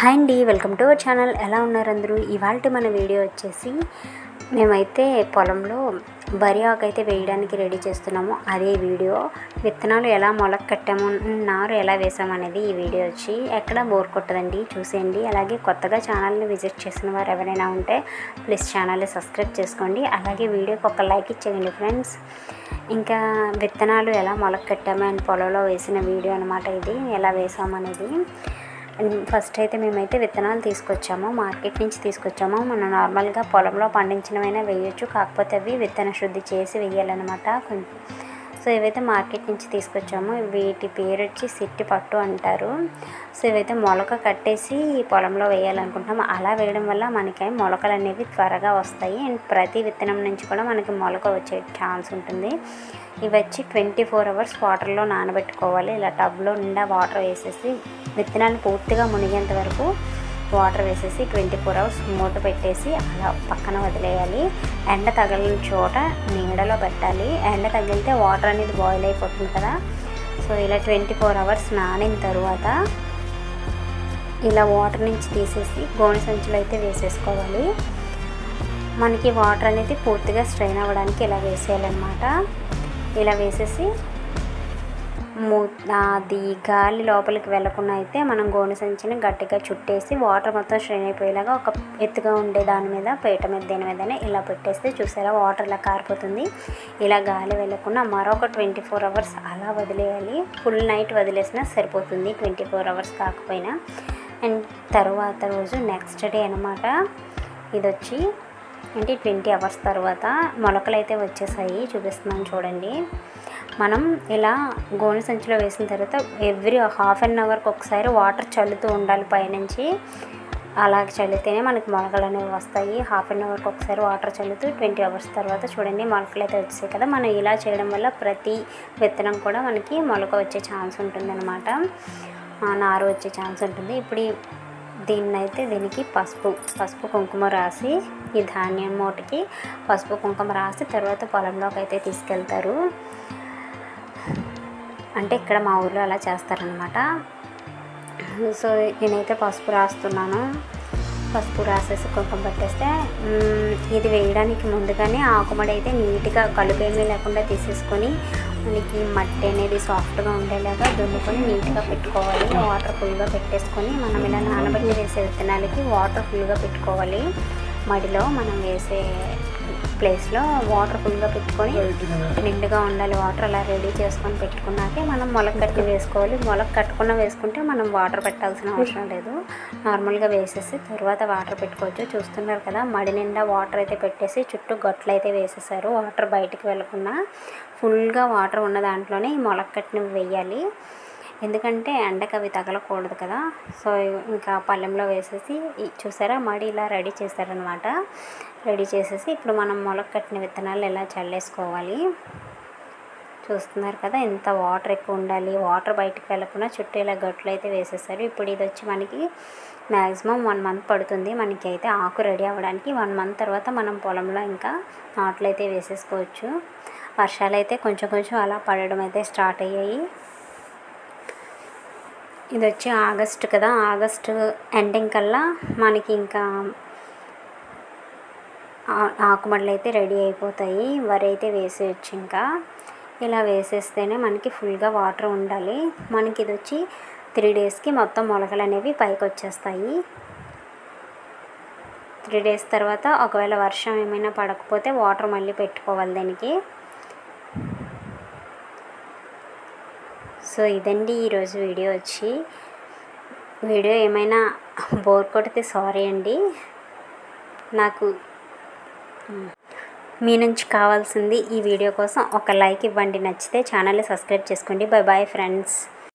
Hi అండి, welcome to our channel. ఎలా ఉన్నారు అందరూ? ఇవాళ మన వీడియో వచ్చేసి మేమైతే పొలంలో వరి ఆకు అయితే వేయడానికి రెడీ చేస్తున్నాము. అదే వీడియో విత్తనాలు ఎలా మొలక కట్టాము, నారు ఎలా వేసాము అనేది ఈ వీడియో వచ్చి ఎక్కడ బోర్ కొట్టదండి, చూసేయండి. అలాగే కొత్తగా ఛానల్ని విజిట్ చేసిన వారు ఎవరైనా ఉంటే ప్లీజ్ ఛానల్ని సబ్స్క్రైబ్ చేసుకోండి. అలాగే వీడియోకి ఒక లైక్ ఇచ్చేయండి ఫ్రెండ్స్. ఇంకా విత్తనాలు ఎలా మొలక కట్టాము అండ్ పొలంలో వేసిన వీడియో అనమాట ఇది, ఎలా వేసామనేది. ఫస్ట్ అయితే మేమైతే విత్తనాలు తీసుకొచ్చాము, మార్కెట్ నుంచి తీసుకొచ్చాము. మనం నార్మల్గా పొలంలో పండించినవైనా వేయొచ్చు, కాకపోతే అవి విత్తన శుద్ధి చేసి వేయాలన్నమాట. సో ఇవైతే మార్కెట్ నుంచి తీసుకొచ్చాము. వీటి పేరు వచ్చి సిట్టి పట్టు అంటారు. సో ఇవైతే మొలక కట్టేసి పొలంలో వేయాలనుకుంటాము. అలా వేయడం వల్ల మనకి మొలకలు అనేవి త్వరగా వస్తాయి అండ్ ప్రతి విత్తనం నుంచి కూడా మనకి మొలక వచ్చే ఛాన్స్ ఉంటుంది. ఇవి వచ్చి 24 అవర్స్ వాటర్లో నానబెట్టుకోవాలి. ఇలా టబ్లో నిండా వాటర్ వేసేసి విత్తనాలు పూర్తిగా మునిగేంత వరకు వాటర్ వేసేసి 24 అవర్స్ మూత పెట్టేసి అలా పక్కన వదిలేయాలి. ఎండ తగలిన చోట నీడలో పెట్టాలి. ఎండ తగిలితే వాటర్ అనేది బాయిల్ అయిపోతుంది కదా. సో ఇలా 24 అవర్స్ నానిన తర్వాత ఇలా వాటర్ నుంచి తీసేసి గోనె సంచులు అయితే వేసేసుకోవాలి. మనకి వాటర్ అనేది పూర్తిగా స్ట్రెయిన్ అవ్వడానికి ఇలా వేసేయాలన్నమాట. ఇలా వేసేసి అది గాలి లోపలికి వెళ్ళకుండా అయితే మనం గోనె సంచిని గట్టిగా చుట్టేసి వాటర్ మొత్తం స్ట్రెయిన్ అయిపోయేలాగా ఒక ఎత్తుగా ఉండే దాని మీద పీట మీద దేని మీదనే ఇలా పెట్టేస్తే చూసారా వాటర్ ఇలా కారిపోతుంది. ఇలా గాలి వెళ్ళకుండా మరొక 24 అవర్స్ అలా వదిలేయాలి. ఫుల్ నైట్ వదిలేసినా సరిపోతుంది, 24 అవర్స్ కాకపోయినా. అండ్ తర్వాత రోజు నెక్స్ట్ డే అనమాట ఇది వచ్చి అంటే 20 అవర్స్ తర్వాత మొలకలు అయితే వచ్చేసాయి. చూపిస్తున్నాను చూడండి. మనం ఇలా గోనె సంచిలో వేసిన తర్వాత ఎవ్రీ హాఫ్ అన్ అవర్కి ఒకసారి వాటర్ చల్లుతూ ఉండాలి పైనుంచి. అలా చల్లితేనే మనకి మొలకలు అనేవి వస్తాయి. హాఫ్ అన్ అవర్కి ఒకసారి వాటర్ చల్లుతూ 20 అవర్స్ తర్వాత చూడండి మొలకలు అయితే వచ్చాయి కదా. మనం ఇలా చేయడం వల్ల ప్రతి విత్తనం కూడా మనకి మొలక వచ్చే ఛాన్స్ ఉంటుందన్నమాట, నారు వచ్చే ఛాన్స్ ఉంటుంది. ఇప్పుడు దీనికి పసుపు కుంకుమ రాసి ఈ ధాన్యం మూటకి పసుపు కుంకుమ రాసి తర్వాత పొలంలోకి అయితే తీసుకెళ్తారు. అంటే ఇక్కడ మా ఊర్లో అలా చేస్తారనమాట. సో నేనైతే పసుపు రాస్తున్నాను. పసుపు రాసేసి కుంకుమ పెట్టేస్తే ఇది వేయడానికి ముందుగానే ఆకుమడి అయితే నీట్గా కలుపేమీ లేకుండా తీసేసుకొని మనకి మట్టి అనేది సాఫ్ట్గా ఉండేలాగా దున్నుకొని నీట్గా పెట్టుకోవాలి. వాటర్ ఫుల్గా పెట్టేసుకొని మనం ఇలా నానబెట్టి వేసే విత్తనాలకి వాటర్ ఫుల్గా పెట్టుకోవాలి. మడిలో మనం వేసే ప్లేస్లో వాటర్ ఫుల్గా పెట్టుకొని నిండుగా ఉండాలి వాటర్. అలా రెడీ చేసుకొని పెట్టుకున్నాకే మనం మొలక కట్టి వేసుకోవాలి. మొలక కట్టకుండా వేసుకుంటే మనం వాటర్ పెట్టాల్సిన అవసరం లేదు, నార్మల్గా వేసేసి తర్వాత వాటర్ పెట్టుకోవచ్చు. చూస్తున్నారు కదా మడి నిండా వాటర్ అయితే పెట్టేసి చుట్టూ గట్లు అయితే వేసేసారు. వాటర్ బయటికి వెళ్ళకుండా ఫుల్గా వాటర్ ఉన్న దాంట్లోనే ఈ మొలక కట్టినవి వేయాలి, ఎందుకంటే ఎండకు అవి తగలకూడదు కదా. సో ఇంకా పళ్ళెంలో వేసేసి చూసారా మడి ఇలా రెడీ చేశారనమాట. రెడీ చేసేసి ఇప్పుడు మనం మొలక కట్టిన విత్తనాలు ఇలా చల్లేసుకోవాలి. చూస్తున్నారు కదా ఎంత వాటర్ ఎక్కువ ఉండాలి, వాటర్ బయటకు వెళ్ళకుండా చుట్టూ ఇలా గట్లు అయితే వేసేసారు. ఇప్పుడు ఇది వచ్చి మనకి మ్యాక్సిమం 1 మంత్ పడుతుంది మనకి అయితే ఆకు రెడీ అవ్వడానికి. 1 మంత్ తర్వాత మనం పొలంలో ఇంకా నాట్లు అయితే వేసేసుకోవచ్చు. వర్షాలు అయితే కొంచెం కొంచెం అలా పడడం అయితే స్టార్ట్ అయ్యాయి. ఇది వచ్చి ఆగస్ట్ కదా, ఆగస్టు ఎండింగ్ కల్లా మనకి ఇంకా ఆకుమడలు అయితే రెడీ అయిపోతాయి. వరి అయితే వేసేయచ్చు. ఇంకా ఇలా వేసేస్తేనే మనకి ఫుల్గా వాటర్ ఉండాలి. మనకి ఇది వచ్చి 3 డేస్కి మొత్తం మొలకలు అనేవి పైకి వచ్చేస్తాయి. 3 డేస్ తర్వాత ఒకవేళ వర్షం ఏమైనా పడకపోతే వాటర్ మళ్ళీ పెట్టుకోవాలి దానికి. సో ఇదండి ఈరోజు వీడియో వచ్చి. వీడియో ఏమైనా బోర్ కొడితే సారీ అండి. నాకు మీ నుంచి కావాల్సింది ఈ వీడియో కోసం ఒక లైక్ ఇవ్వండి, నచ్చితే ఛానల్ని సబ్స్క్రైబ్ చేసుకోండి. Bye friends.